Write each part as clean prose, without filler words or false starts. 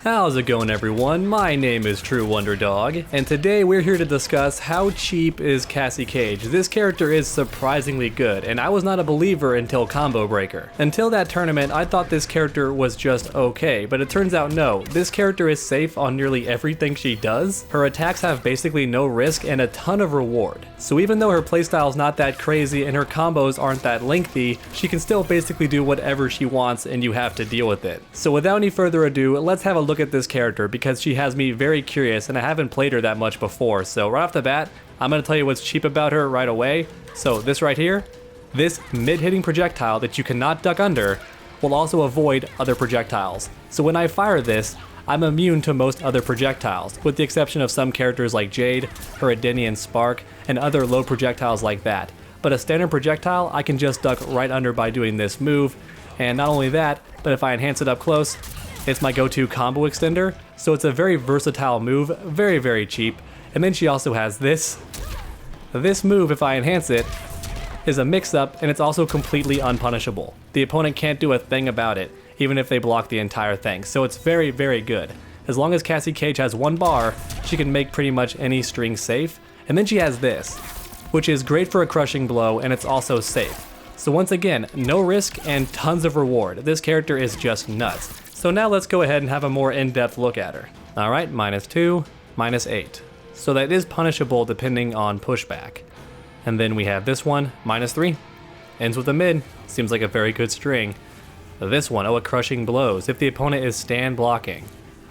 How's it going, everyone? My name is True Wonder Dog, and today we're here to discuss how cheap is Cassie Cage. This character is surprisingly good, and I was not a believer until Combo Breaker. Until that tournament, I thought this character was just okay, but it turns out no. This character is safe on nearly everything she does. Her attacks have basically no risk and a ton of reward. So even though her playstyle is not that crazy and her combos aren't that lengthy, she can still basically do whatever she wants and you have to deal with it. So without any further ado, let's have a look at this character because she has me very curious and I haven't played her that much before. So right off the bat, I'm going to tell you what's cheap about her right away. So this right here, this mid-hitting projectile that you cannot duck under will also avoid other projectiles. So when I fire this, I'm immune to most other projectiles, with the exception of some characters like Jade, her Adenian Spark, and other low projectiles like that. But a standard projectile I can just duck right under by doing this move, and not only that, but if I enhance it up close, it's my go-to combo extender, so it's a very versatile move, very cheap. And then she also has this. This move, if I enhance it, is a mix-up, and it's also completely unpunishable. The opponent can't do a thing about it, even if they block the entire thing, so it's very good. As long as Cassie Cage has one bar, she can make pretty much any string safe. And then she has this, which is great for a crushing blow, and it's also safe. So once again, no risk and tons of reward. This character is just nuts. So now let's go ahead and have a more in-depth look at her. Alright, -2, -8. So that is punishable depending on pushback. And then we have this one, -3. Ends with a mid, seems like a very good string. This one, a crushing blows if the opponent is stand blocking.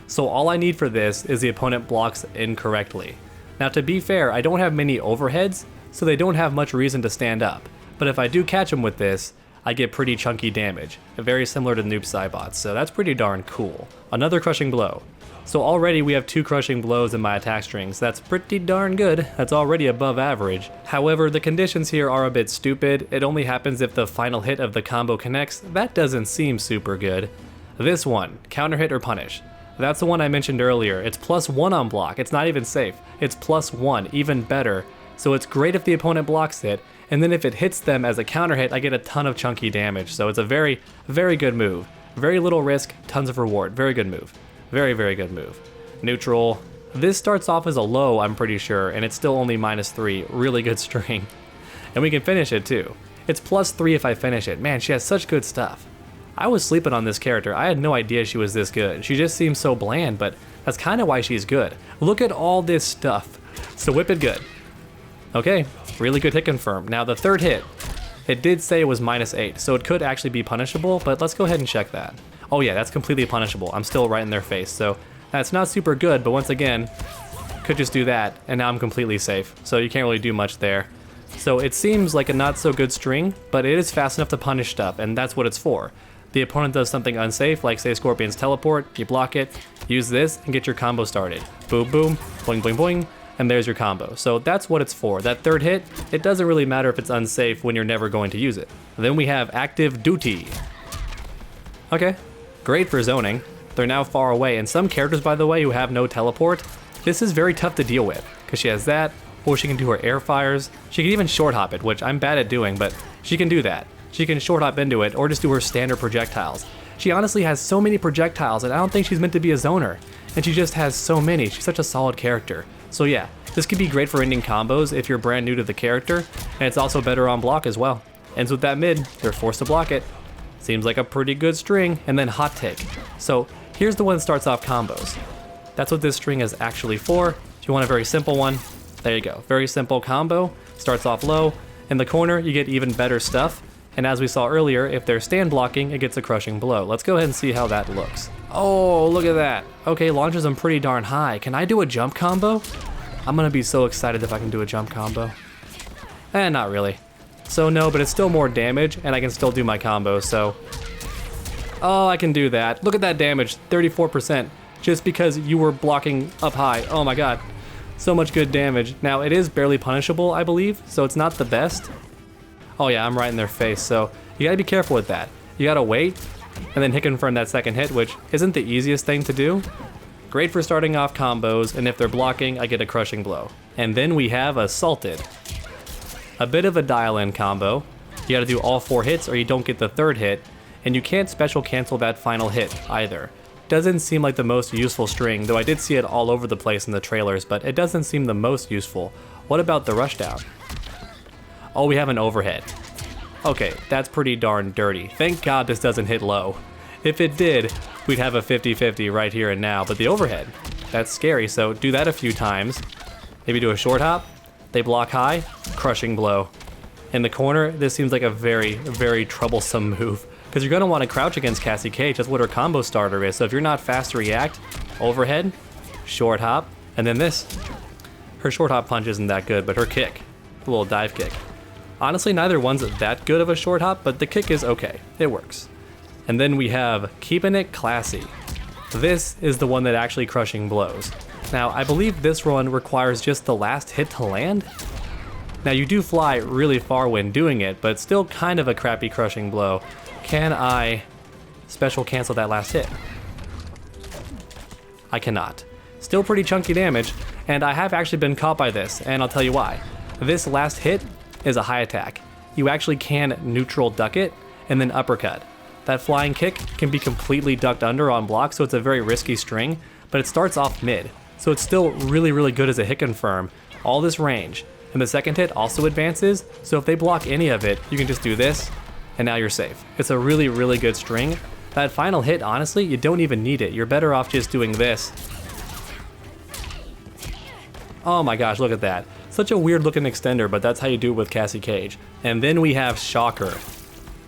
So all I need for this is the opponent blocks incorrectly. Now to be fair, I don't have many overheads, so they don't have much reason to stand up. But if I do catch them with this, I get pretty chunky damage, very similar to Noob Cybots, so that's pretty darn cool. Another crushing blow. So already we have 2 crushing blows in my attack strings. That's pretty darn good. That's already above average. However, the conditions here are a bit stupid. It only happens if the final hit of the combo connects. That doesn't seem super good. This one, counter hit or punish. That's the one I mentioned earlier. It's +1 on block. It's not even safe. It's +1, even better. So it's great if the opponent blocks it, and then if it hits them as a counter hit, I get a ton of chunky damage. So it's a very good move. Very little risk, tons of reward. Very good move. Very good move. Neutral. This starts off as a low, I'm pretty sure, and it's still only -3. Really good string. And we can finish it too. It's +3 if I finish it. Man, she has such good stuff. I was sleeping on this character. I had no idea she was this good. She just seems so bland, but that's kind of why she's good. Look at all this stuff. So whip it good. Okay, really good hit confirm. Now the third hit, it did say it was -8, so it could actually be punishable, but let's go ahead and check that. Oh yeah, that's completely punishable. I'm still right in their face, so that's not super good, but once again, could just do that, and now I'm completely safe. So you can't really do much there. So it seems like a not so good string, but it is fast enough to punish stuff, and that's what it's for. The opponent does something unsafe, like say Scorpion's teleport, you block it, use this, and get your combo started. Boom boom, boing boing boing, and there's your combo. So that's what it's for. That third hit, it doesn't really matter if it's unsafe when you're never going to use it. Then we have active duty. Okay. Great for zoning. They're now far away, and some characters, by the way, who have no teleport, this is very tough to deal with, because she has that, or she can do her air fires. She can even short hop it, which I'm bad at doing, but she can do that. She can short hop into it, or just do her standard projectiles. She honestly has so many projectiles, and I don't think she's meant to be a zoner, and she just has so many. She's such a solid character. So yeah, this could be great for ending combos if you're brand new to the character, and it's also better on block as well. Ends with that mid, you're forced to block it. Seems like a pretty good string, and then hot take. So here's the one that starts off combos. That's what this string is actually for. If you want a very simple one, there you go. Very simple combo, starts off low. In the corner, you get even better stuff. And as we saw earlier, if they're stand blocking, it gets a crushing blow. Let's go ahead and see how that looks. Oh, look at that. Okay, launches them pretty darn high. Can I do a jump combo? I'm gonna be so excited if I can do a jump combo. Not really. So no, but it's still more damage, and I can still do my combo, so... Oh, I can do that. Look at that damage, 34%, just because you were blocking up high. Oh my god. So much good damage. Now, it is barely punishable, I believe, so it's not the best. Oh yeah, I'm right in their face, so you gotta be careful with that. You gotta wait, and then hit confirm that second hit, which isn't the easiest thing to do. Great for starting off combos, and if they're blocking, I get a crushing blow. And then we have Assaulted. A bit of a dial-in combo. You gotta do all 4 hits or you don't get the third hit, and you can't special cancel that final hit either. doesn't seem like the most useful string, though I did see it all over the place in the trailers, but it doesn't seem the most useful. What about the rushdown? Oh, we have an overhead. Okay, that's pretty darn dirty. Thank God this doesn't hit low. If it did, we'd have a 50-50 right here and now, but the overhead, that's scary, so do that a few times. Maybe do a short hop. They block high, crushing blow. In the corner, this seems like a very, very troublesome move, because you're going to want to crouch against Cassie Cage. That's what her combo starter is, so if you're not fast to react, overhead, short hop, and then this. Her short hop punch isn't that good, but her kick, a little dive kick. Honestly, neither one's that good of a short hop, but the kick is okay. It works. And then we have Keeping It Classy. This is the one that actually crushing blows. Now, I believe this one requires just the last hit to land. Now, you do fly really far when doing it, but it's still kind of a crappy crushing blow. Can I special cancel that last hit? I cannot. Still pretty chunky damage, and I have actually been caught by this, and I'll tell you why. This last hit is a high attack. You actually can neutral duck it and then uppercut. That flying kick can be completely ducked under on block, so it's a very risky string, but it starts off mid, so it's still really, really good as a hit confirm. All this range, and the second hit also advances, so if they block any of it, you can just do this, and now you're safe. It's a really, really good string. That final hit, honestly, you don't even need it. You're better off just doing this. Oh my gosh, look at that. Such a weird looking extender, but that's how you do it with Cassie Cage. And then we have Shocker.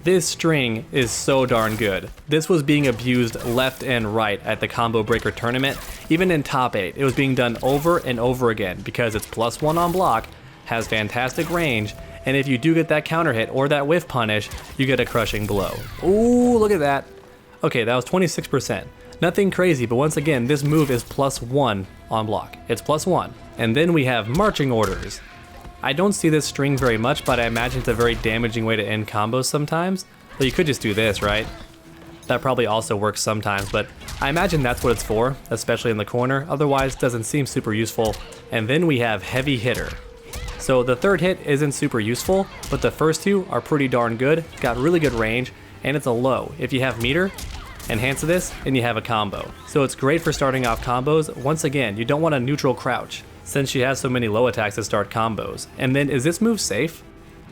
This string is so darn good. This was being abused left and right at the Combo Breaker tournament. Even in top 8, it was being done over and over again because it's +1 on block, has fantastic range, and if you do get that counter hit or that whiff punish, you get a crushing blow. Ooh, look at that. Okay, that was 26%. Nothing crazy, but once again, this move is +1 on block. It's +1. And then we have Marching Orders. I don't see this string very much, but I imagine it's a very damaging way to end combos sometimes. Well, you could just do this, right? That probably also works sometimes, but I imagine that's what it's for, especially in the corner. Otherwise, it doesn't seem super useful. And then we have Heavy Hitter. So the third hit isn't super useful, but the first two are pretty darn good. Got really good range, and it's a low. If you have meter, enhance this, and you have a combo. So it's great for starting off combos. Once again, you don't want a neutral crouch, since she has so many low attacks to start combos. And then, is this move safe?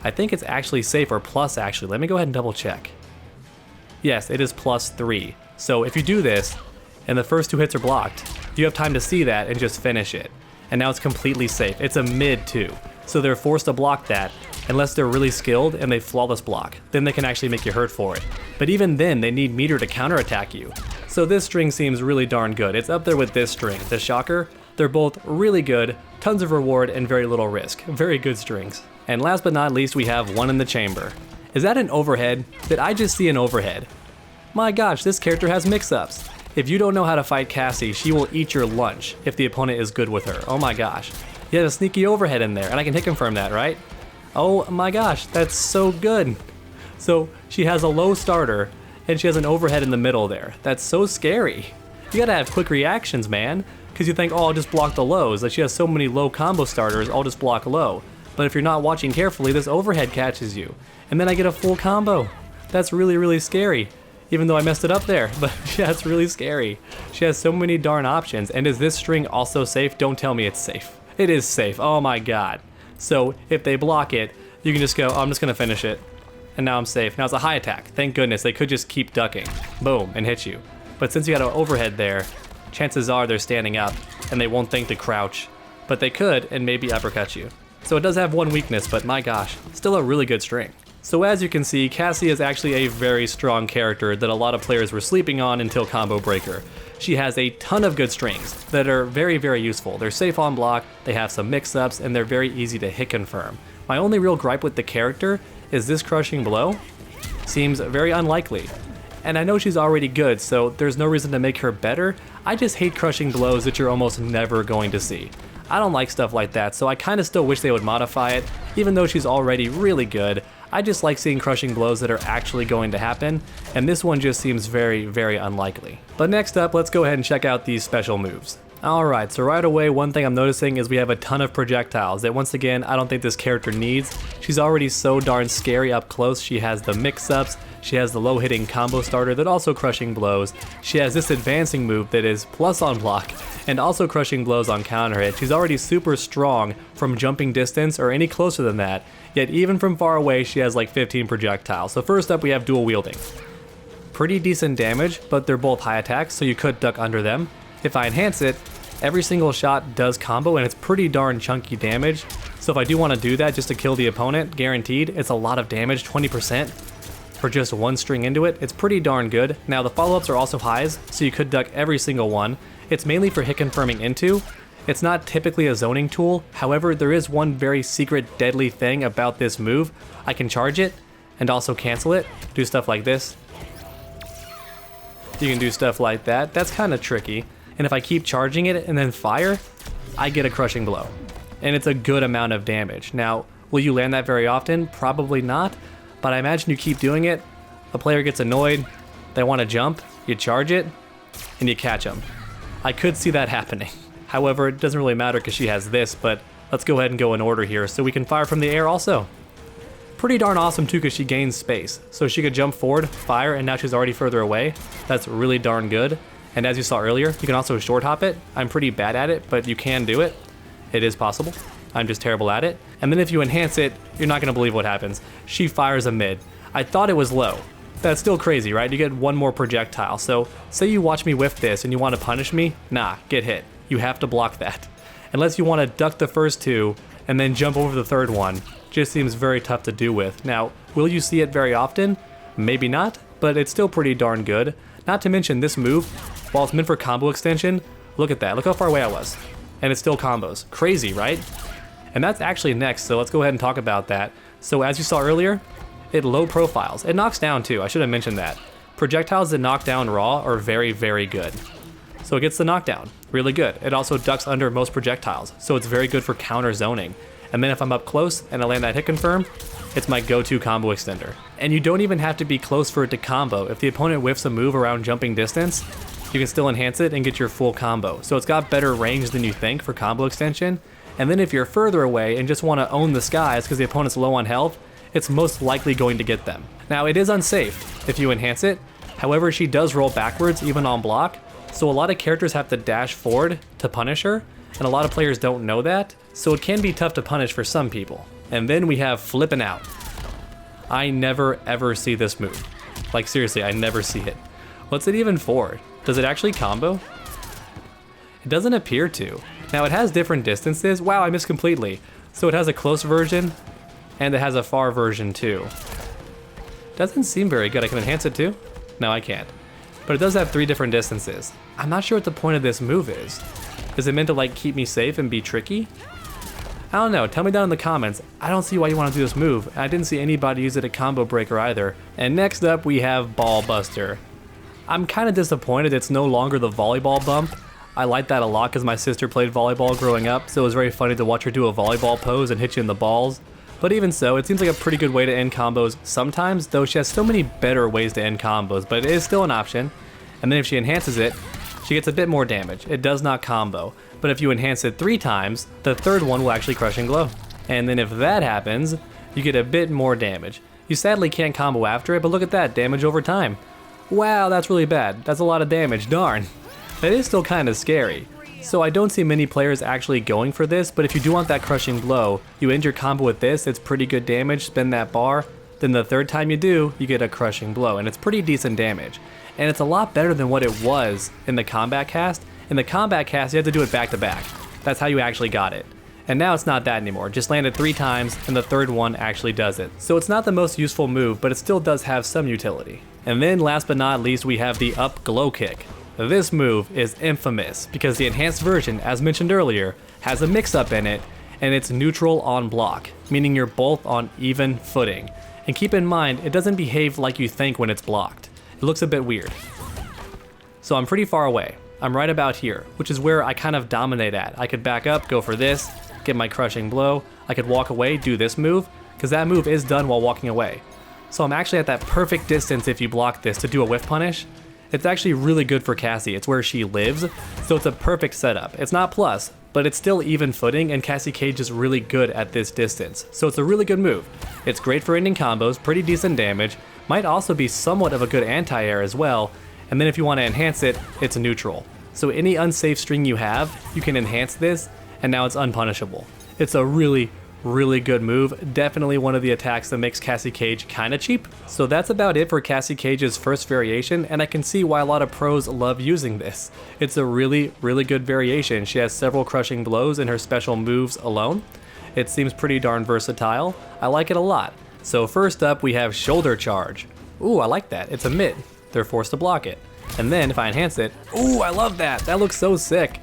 I think it's actually safe, or plus actually. Let me go ahead and double check. Yes, it is +3. So if you do this, and the first two hits are blocked, you have time to see that and just finish it. And now it's completely safe. It's a mid too. So they're forced to block that, unless they're really skilled and they flawless block. Then they can actually make you hurt for it. But even then, they need meter to counterattack you. So this string seems really darn good. It's up there with this string, the Shocker. They're both really good, tons of reward and very little risk. Very good strings. And last but not least, we have One in the Chamber. Is that an overhead? Did I just see an overhead? My gosh, this character has mix-ups. If you don't know how to fight Cassie, she will eat your lunch if the opponent is good with her. Oh my gosh. You have a sneaky overhead in there, and I can hit confirm that, right? Oh my gosh, that's so good. So she has a low starter, and she has an overhead in the middle there. That's so scary. You gotta have quick reactions, man. Because you think, oh, I'll just block the lows. Like she has so many low combo starters, I'll just block low. But if you're not watching carefully, this overhead catches you. And then I get a full combo. That's really, really scary. Even though I messed it up there, but yeah, it's really scary. She has so many darn options. And is this string also safe? Don't tell me it's safe. It is safe, oh my god. So if they block it, you can just go, oh, I'm just gonna finish it. And now I'm safe. Now it's a high attack. Thank goodness, they could just keep ducking. Boom, and hit you. But since you got an overhead there, chances are they're standing up and they won't think to crouch, but they could and maybe uppercut you. So it does have one weakness, but my gosh, still a really good string. So as you can see, Cassie is actually a very strong character that a lot of players were sleeping on until Combo Breaker. She has a ton of good strings that are very, very useful. They're safe on block, they have some mix-ups, and they're very easy to hit confirm. My only real gripe with the character is this crushing blow seems very unlikely. And I know she's already good, so there's no reason to make her better. I just hate crushing blows that you're almost never going to see. I don't like stuff like that, so I kinda still wish they would modify it. Even though she's already really good, I just like seeing crushing blows that are actually going to happen, and this one just seems very, very unlikely. But next up, let's go ahead and check out these special moves. Alright, so right away one thing I'm noticing is we have a ton of projectiles that once again I don't think this character needs. She's already so darn scary up close. She has the mix-ups, she has the low hitting combo starter that also crushing blows, she has this advancing move that is plus on block and also crushing blows on counter hit. She's already super strong from jumping distance or any closer than that, yet even from far away she has like 15 projectiles. So first up we have dual wielding. Pretty decent damage, but they're both high attacks so you could duck under them. If I enhance it, every single shot does combo and it's pretty darn chunky damage. So if I do want to do that just to kill the opponent, guaranteed, it's a lot of damage, 20% for just one string into it. It's pretty darn good. Now the follow-ups are also highs, so you could duck every single one. It's mainly for hit confirming into. It's not typically a zoning tool. However, there is one very secret deadly thing about this move. I can charge it and also cancel it. Do stuff like this. You can do stuff like that. That's kind of tricky. And if I keep charging it and then fire, I get a crushing blow. And it's a good amount of damage. Now, will you land that very often? Probably not. But I imagine you keep doing it, a player gets annoyed, they want to jump, you charge it, and you catch them. I could see that happening. However, it doesn't really matter because she has this, but let's go ahead and go in order here so we can fire from the air also. Pretty darn awesome too because she gains space. So she could jump forward, fire, and now she's already further away. That's really darn good. And as you saw earlier, you can also short hop it. I'm pretty bad at it, but you can do it. It is possible. I'm just terrible at it. And then if you enhance it, you're not gonna believe what happens. She fires a mid. I thought it was low. That's still crazy, right? You get one more projectile. So say you watch me whiff this and you want to punish me, nah, get hit. You have to block that. Unless you want to duck the first two and then jump over the third one. Just seems very tough to do with. Now, will you see it very often? Maybe not, but it's still pretty darn good. Not to mention this move, while it's meant for combo extension, look at that, look how far away I was. And it still combos. Crazy, right? And that's actually next, so let's go ahead and talk about that. So as you saw earlier, it low profiles. It knocks down too, I should have mentioned that. Projectiles that knock down raw are very, very good. So it gets the knockdown, really good. It also ducks under most projectiles, so it's very good for counter zoning. And then if I'm up close and I land that hit confirm, it's my go-to combo extender. And you don't even have to be close for it to combo. If the opponent whiffs a move around jumping distance, you can still enhance it and get your full combo. So it's got better range than you think for combo extension. And then if you're further away and just want to own the skies because the opponent's low on health, it's most likely going to get them. Now it is unsafe if you enhance it. However, she does roll backwards even on block. So a lot of characters have to dash forward to punish her. And a lot of players don't know that. So it can be tough to punish for some people. And then we have flipping out. I never ever see this move. Like seriously, I never see it. What's it even for? Does it actually combo? It doesn't appear to. Now it has different distances. Wow, I missed completely. So it has a close version and it has a far version too. Doesn't seem very good. I can enhance it too? No, I can't. But it does have 3 different distances. I'm not sure what the point of this move is. Is it meant to like keep me safe and be tricky? I don't know, tell me down in the comments. I don't see why you want to do this move. I didn't see anybody use it at Combo Breaker either. And next up we have Ballbuster. I'm kind of disappointed it's no longer the volleyball bump. I like that a lot because my sister played volleyball growing up, so it was very funny to watch her do a volleyball pose and hit you in the balls. But even so, it seems like a pretty good way to end combos sometimes, though she has so many better ways to end combos, but it is still an option. And then if she enhances it, she gets a bit more damage. It does not combo, but if you enhance it 3 times, the third one will actually crush and glow. And then if that happens, you get a bit more damage. You sadly can't combo after it, but look at that, damage over time. Wow, that's really bad. That's a lot of damage, darn. That is still kind of scary. So I don't see many players actually going for this, but if you do want that crushing blow, you end your combo with this, it's pretty good damage, spin that bar, then the third time you do, you get a crushing blow, and it's pretty decent damage. And it's a lot better than what it was in the combat cast. In the combat cast, you had to do it back to back. That's how you actually got it. And now it's not that anymore, just land it 3 times, and the third one actually does it. So it's not the most useful move, but it still does have some utility. And then last but not least, we have the up glow kick. This move is infamous because the enhanced version, as mentioned earlier, has a mix-up in it, and it's neutral on block, meaning you're both on even footing. And keep in mind, it doesn't behave like you think when it's blocked. It looks a bit weird. So I'm pretty far away. I'm right about here, which is where I kind of dominate at. I could back up, go for this, get my crushing blow. I could walk away, do this move, because that move is done while walking away. So I'm actually at that perfect distance if you block this to do a whiff punish. It's actually really good for Cassie. It's where she lives, so it's a perfect setup. It's not plus, but it's still even footing, and Cassie Cage is really good at this distance. So it's a really good move. It's great for ending combos, pretty decent damage, might also be somewhat of a good anti-air as well, and then if you want to enhance it, it's neutral. So any unsafe string you have, you can enhance this, and now it's unpunishable. It's a really good move. Definitely one of the attacks that makes Cassie Cage kinda cheap. So that's about it for Cassie Cage's first variation, and I can see why a lot of pros love using this. It's a really good variation. She has several crushing blows in her special moves alone. It seems pretty darn versatile. I like it a lot. So first up we have Shoulder Charge. Ooh, I like that. It's a mid. They're forced to block it. And then if I enhance it, ooh, I love that. That looks so sick.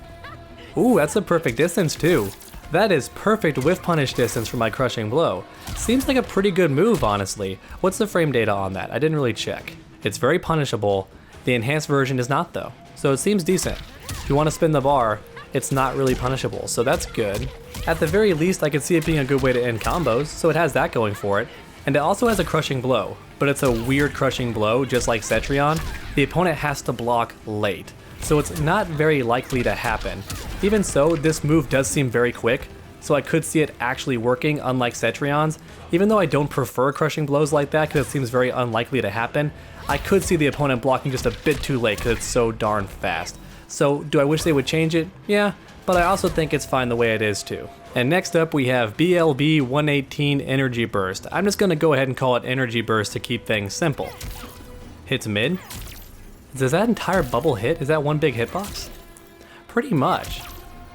Ooh, that's a perfect distance too. That is perfect whiff punish distance for my crushing blow. Seems like a pretty good move, honestly. What's the frame data on that? I didn't really check. It's very punishable. The enhanced version is not though, so it seems decent. If you want to spin the bar, it's not really punishable, so that's good. At the very least, I could see it being a good way to end combos, so it has that going for it. And it also has a crushing blow, but it's a weird crushing blow, just like Cetrion. The opponent has to block late, so it's not very likely to happen. Even so, this move does seem very quick, so I could see it actually working, unlike Cetrion's. Even though I don't prefer crushing blows like that because it seems very unlikely to happen, I could see the opponent blocking just a bit too late because it's so darn fast. So do I wish they would change it? Yeah, but I also think it's fine the way it is too. And next up we have BLB 118 Energy Burst. I'm just going to go ahead and call it Energy Burst to keep things simple. Hits mid. Does that entire bubble hit? Is that one big hitbox? Pretty much.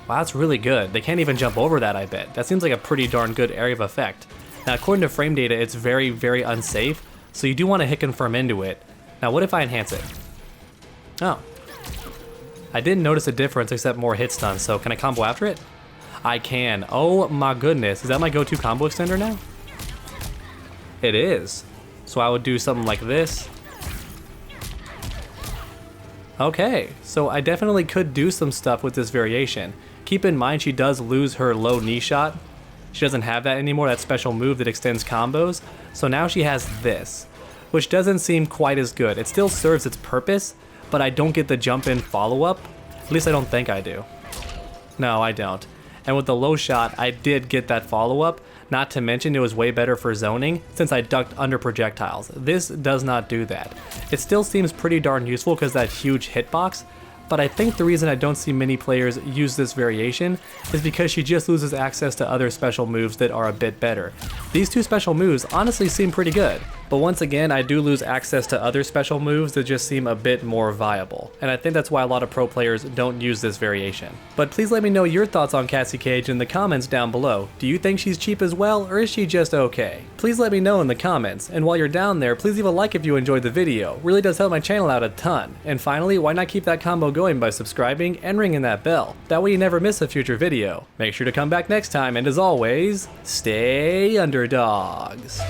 Wow, that's really good. They can't even jump over that, I bet. That seems like a pretty darn good area of effect. Now, according to frame data, it's very unsafe, so you do want to hit confirm into it. Now, what if I enhance it? Oh. I didn't notice a difference except more hit stun, so can I combo after it? I can. Oh my goodness. Is that my go-to combo extender now? It is. So I would do something like this. Okay, so I definitely could do some stuff with this variation. Keep in mind she does lose her low knee shot. She doesn't have that anymore, that special move that extends combos. So now she has this, which doesn't seem quite as good. It still serves its purpose, but I don't get the jump in follow-up. At least I don't think I do. No, I don't. And with the low shot, I did get that follow-up. Not to mention it was way better for zoning since I ducked under projectiles. This does not do that. It still seems pretty darn useful because that huge hitbox, but I think the reason I don't see many players use this variation is because she just loses access to other special moves that are a bit better. These two special moves honestly seem pretty good, but once again I do lose access to other special moves that just seem a bit more viable, and I think that's why a lot of pro players don't use this variation. But please let me know your thoughts on Cassie Cage in the comments down below. Do you think she's cheap as well, or is she just okay? Please let me know in the comments, and while you're down there, please leave a like if you enjoyed the video. Really does help my channel out a ton. And finally, why not keep that combo going by subscribing and ringing that bell? That way you never miss a future video. Make sure to come back next time, and as always, stay underdogs.